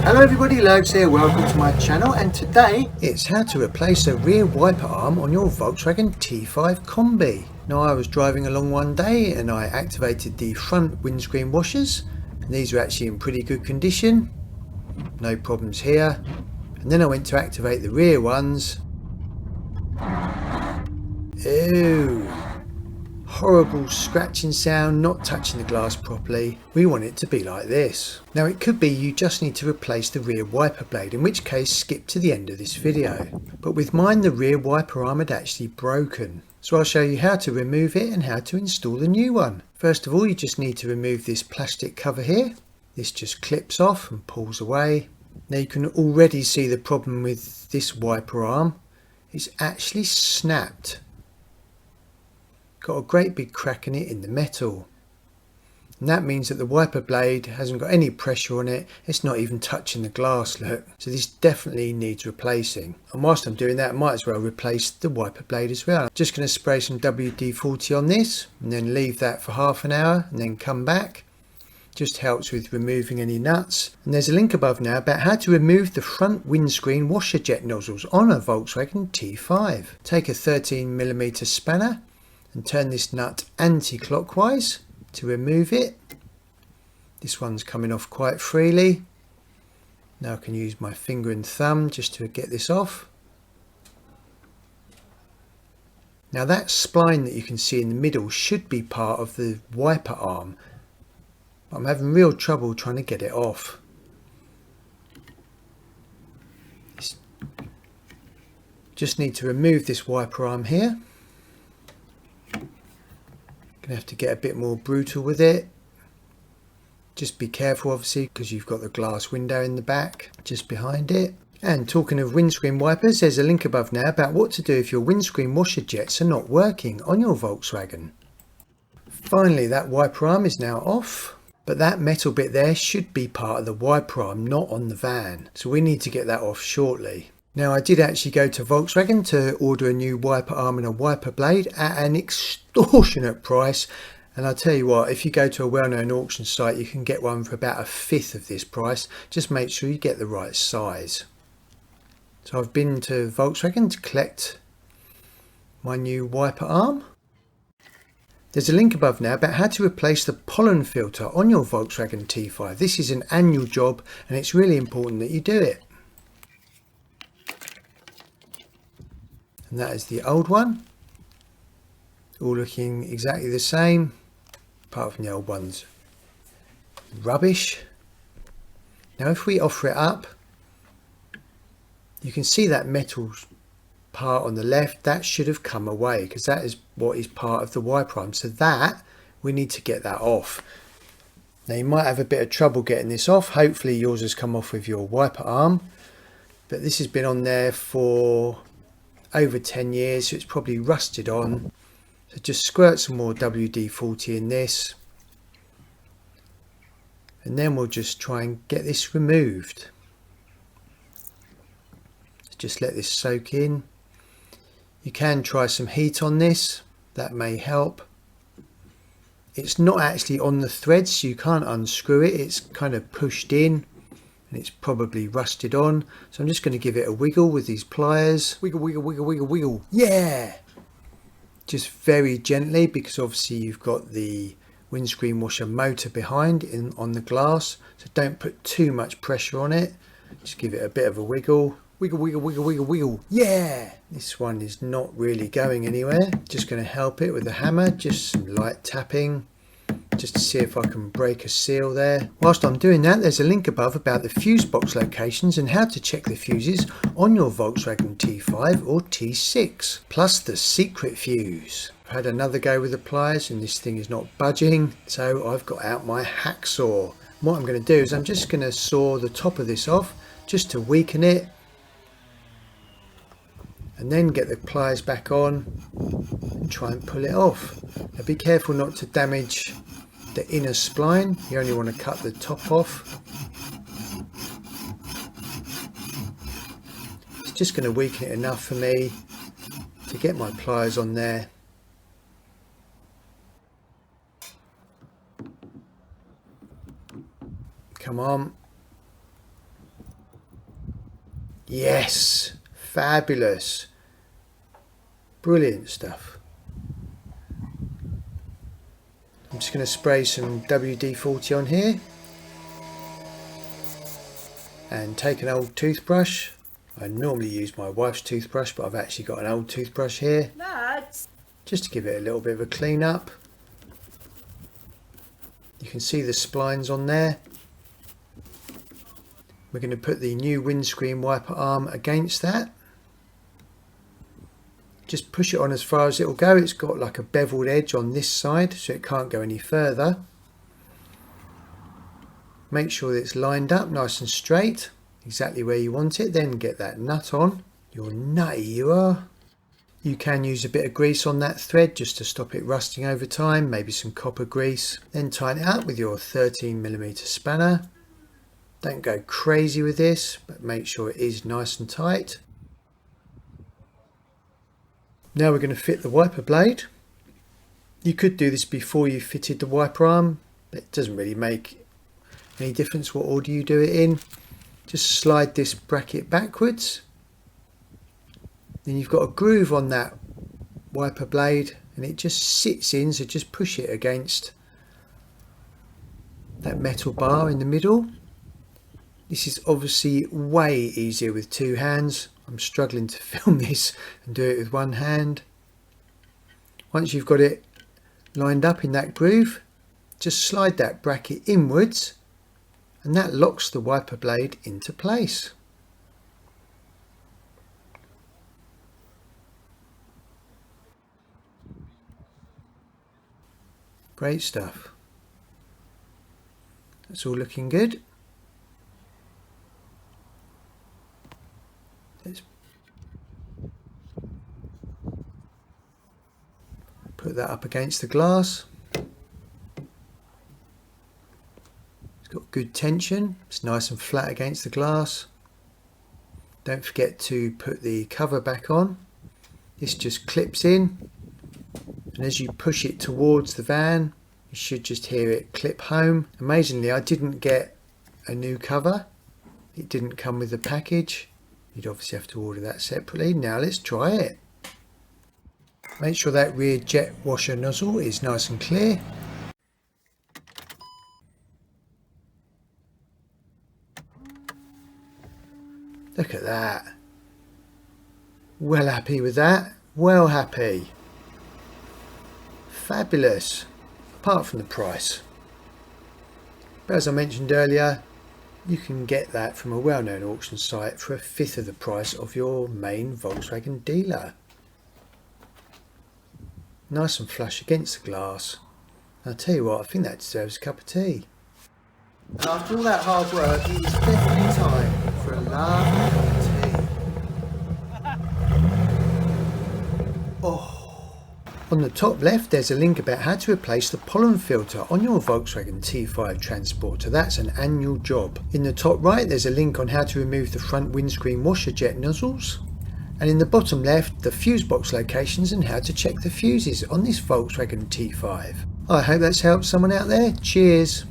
Hello everybody, Logs here, welcome to my channel, and today it's how to replace a rear wiper arm on your Volkswagen T5 Kombi. Now I was driving along one day and I activated the front windscreen washers, and these are actually in pretty good condition, no problems here. And then I went to activate the rear ones. Ew, horrible scratching sound, not touching the glass properly. We want it to be like this. Now it could be you just need to replace the rear wiper blade, in which case skip to the end of this video. But with mine the rear wiper arm had actually broken. So I'll show you how to remove it and how to install the new one. First of all, you just need to remove this plastic cover here. This just clips off and pulls away. Now you can already see the problem with this wiper arm. It's actually snapped. Got a great big crack in it in the metal, and that means that the wiper blade hasn't got any pressure on it. It's not even touching the glass, look. So this definitely needs replacing, and whilst I'm doing that I might as well replace the wiper blade as well. Just going to spray some WD-40 on this and then leave that for half an hour and then come back. Just helps with removing any nuts. And there's a link above now about how to remove the front windscreen washer jet nozzles on a Volkswagen T5. Take a 13mm spanner and turn this nut anti-clockwise to remove it. This one's coming off quite freely. Now I can use my finger and thumb just to get this off. Now that spline that you can see in the middle should be part of the wiper arm. I'm having real trouble trying to get it off. Just need to remove this wiper arm here. Gonna have to get a bit more brutal with it. Just be careful obviously, because you've got the glass window in the back just behind it. And talking of windscreen wipers, there's a link above now about what to do if your windscreen washer jets are not working on your Volkswagen. Finally, that wiper arm is now off, but that metal bit there should be part of the wiper arm, not on the van, so we need to get that off shortly. Now I did actually go to Volkswagen to order a new wiper arm and a wiper blade at an extortionate price, and I'll tell you what, if you go to a well-known auction site you can get one for about a fifth of this price. Just make sure you get the right size. So I've been to Volkswagen to collect my new wiper arm. There's a link above now about how to replace the pollen filter on your Volkswagen T5. This is an annual job and it's really important that you do it. And that is the old one, all looking exactly the same, apart from the old one's rubbish. Now if we offer it up, you can see that metal part on the left, that should have come away because that is what is part of the wiper arm. So that, we need to get that off. Now you might have a bit of trouble getting this off. Hopefully yours has come off with your wiper arm, but this has been on there for over 10 years, so it's probably rusted on. So just squirt some more WD-40 in this, and then we'll just try and get this removed. Just let this soak in. You can try some heat on this, that may help. It's not actually on the thread, so you can't unscrew it. It's kind of pushed in and it's probably rusted on. So I'm just going to give it a wiggle with these pliers. Wiggle, wiggle, wiggle, wiggle, wiggle. Yeah! Just very gently, because obviously you've got the windscreen washer motor behind on the glass. So don't put too much pressure on it. Just give it a bit of a wiggle. Wiggle, wiggle, wiggle, wiggle, wiggle. Yeah! This one is not really going anywhere. Just going to help it with a hammer. Just some light tapping, just to see if I can break a seal there. Whilst I'm doing that, there's a link above about the fuse box locations and how to check the fuses on your Volkswagen T5 or T6, plus the secret fuse. I've had another go with the pliers and this thing is not budging, so I've got out my hacksaw. What I'm going to do is I'm just going to saw the top of this off just to weaken it, and then get the pliers back on and try and pull it off. Now be careful not to damage the inner spline. You only want to cut the top off. It's just going to weaken it enough for me to get my pliers on there. Come on. Yes, fabulous. Brilliant stuff. I'm just going to spray some WD-40 on here and take an old toothbrush. I normally use my wife's toothbrush, but I've actually got an old toothbrush here. Just to give it a little bit of a clean up. You can see the splines on there. We're going to put the new windscreen wiper arm against that. Just push it on as far as it will go. It's got like a beveled edge on this side, so it can't go any further. Make sure that it's lined up nice and straight, exactly where you want it. Then get that nut on. You're nutty, you are. You can use a bit of grease on that thread just to stop it rusting over time, maybe some copper grease. Then tighten it up with your 13mm spanner. Don't go crazy with this, but make sure it is nice and tight. Now we're going to fit the wiper blade. You could do this before you fitted the wiper arm, but it doesn't really make any difference what order you do it in. Just slide this bracket backwards. Then you've got a groove on that wiper blade and it just sits in, so just push it against that metal bar in the middle. This is obviously way easier with two hands. I'm struggling to film this and do it with one hand. Once you've got it lined up in that groove, just slide that bracket inwards and that locks the wiper blade into place. Great stuff. That's all looking good. Let's put that up against the glass. It's got good tension. It's nice and flat against the glass. Don't forget to put the cover back on. This just clips in. And as you push it towards the van, you should just hear it clip home. Amazingly, I didn't get a new cover. It didn't come with the package. You'd obviously have to order that separately. Now let's try it. Make sure that rear jet washer nozzle is nice and clear. Look at that. Well happy with that. Well happy. Fabulous, apart from the price. But as I mentioned earlier, you can get that from a well-known auction site for 1/5 of the price of your main Volkswagen dealer. Nice and flush against the glass. I'll tell you what, I think that deserves a cup of tea. And after all that hard work, it is definitely time for a lovely cup of tea. Oh. On the top left, there's a link about how to replace the pollen filter on your Volkswagen T5 Transporter. That's an annual job. In the top right, there's a link on how to remove the front windscreen washer jet nozzles. And in the bottom left, the fuse box locations and how to check the fuses on this Volkswagen T5. I hope that's helped someone out there. Cheers.